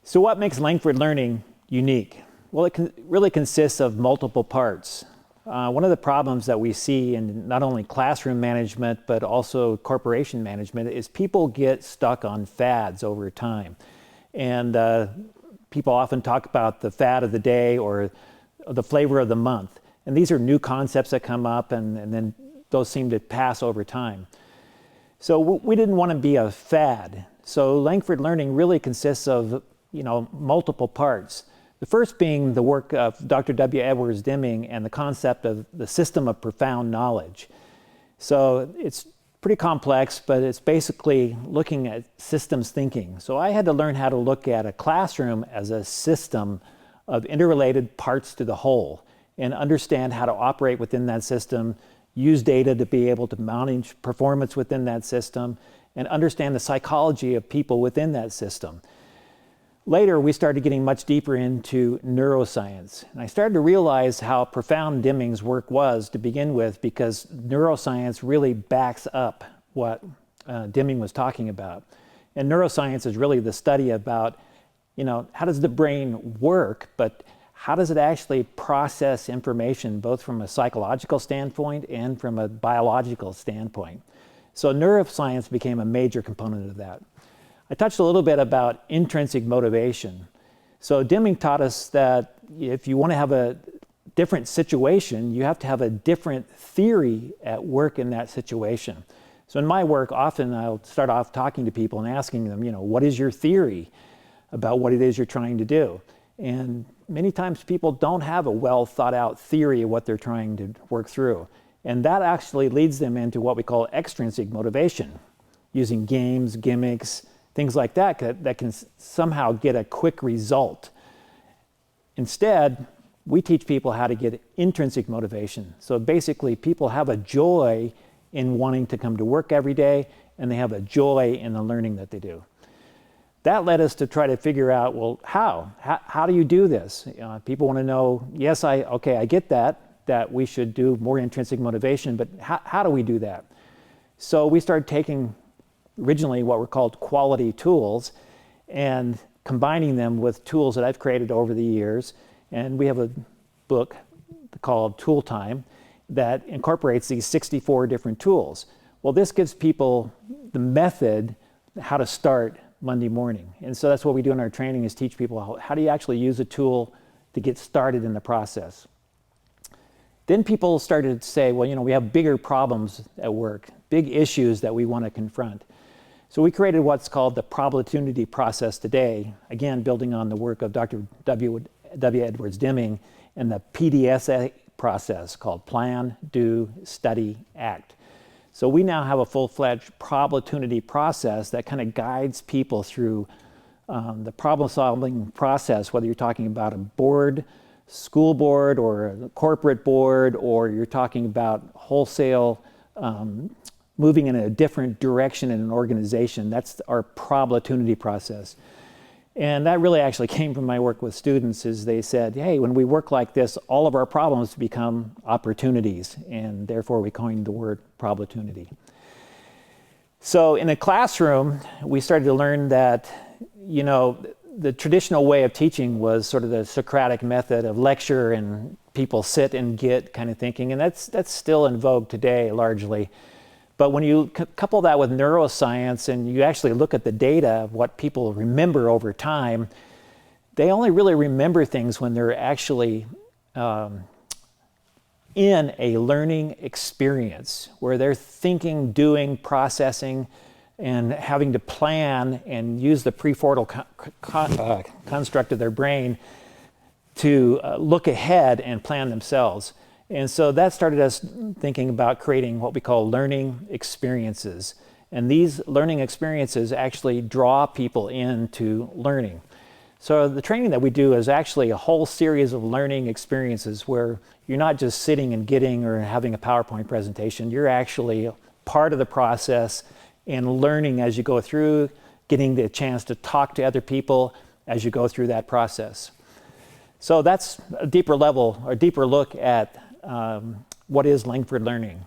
So what makes Langford learning unique? Well, it really consists of multiple parts. One of the problems that we see in not only classroom management, but also corporation management is people get stuck on fads over time. And people often talk about the fad of the day or the flavor of the month. And these are new concepts that come up and then those seem to pass over time. So we didn't want to be a fad. So Langford learning really consists of multiple parts. The first being the work of Dr. W. Edwards Deming and the concept of the system of profound knowledge. So it's pretty complex, but it's basically looking at systems thinking. So I had to learn how to look at a classroom as a system of interrelated parts to the whole and understand how to operate within that system, use data to be able to manage performance within that system, and understand the psychology of people within that system. Later, we started getting much deeper into neuroscience. And I started to realize how profound Deming's work was to begin with, because neuroscience really backs up what Deming was talking about. And neuroscience is really the study about, how does the brain work, but how does it actually process information, both from a psychological standpoint and from a biological standpoint. So neuroscience became a major component of that. I touched a little bit about intrinsic motivation. So Deming taught us that if you want to have a different situation, you have to have a different theory at work in that situation. So in my work, often I'll start off talking to people and asking them, what is your theory about what it is you're trying to do? And many times people don't have a well thought out theory of what they're trying to work through. And that actually leads them into what we call extrinsic motivation, using games, gimmicks, things like that that can somehow get a quick result. Instead, we teach people how to get intrinsic motivation. So basically, people have a joy in wanting to come to work every day, and they have a joy in the learning that they do. That led us to try to figure out, well, how do you do this? People want to know, yes, I get that we should do more intrinsic motivation, but how do we do that? So we started taking originally what were called quality tools and combining them with tools that I've created over the years. And we have a book called Tool Time that incorporates these 64 different tools. Well, this gives people the method how to start Monday morning. And so that's what we do in our training, is teach people how do you actually use a tool to get started in the process. Then people started to say, well, we have bigger problems at work, big issues that we want to confront. So we created what's called the probability process today, again, building on the work of Dr. W. Edwards Deming, and the PDSA process called Plan, Do, Study, Act. So we now have a full-fledged probability process that kind of guides people through the problem-solving process, whether you're talking about a board, school board, or a corporate board, or you're talking about wholesale moving in a different direction in an organization. That's our probability process. And that really actually came from my work with students, is they said, hey, when we work like this, all of our problems become opportunities, and therefore we coined the word probability. So in a classroom, we started to learn that, the traditional way of teaching was sort of the Socratic method of lecture and people sit and get kind of thinking, and that's still in vogue today largely. But when you couple that with neuroscience and you actually look at the data of what people remember over time, they only really remember things when they're actually in a learning experience where they're thinking, doing, processing, and having to plan and use the prefrontal construct of their brain to look ahead and plan themselves. And so that started us thinking about creating what we call learning experiences. And these learning experiences actually draw people into learning. So the training that we do is actually a whole series of learning experiences where you're not just sitting and getting or having a PowerPoint presentation. You're actually part of the process and learning as you go through, getting the chance to talk to other people as you go through that process. So that's a deeper level, or deeper look at what is Langford learning.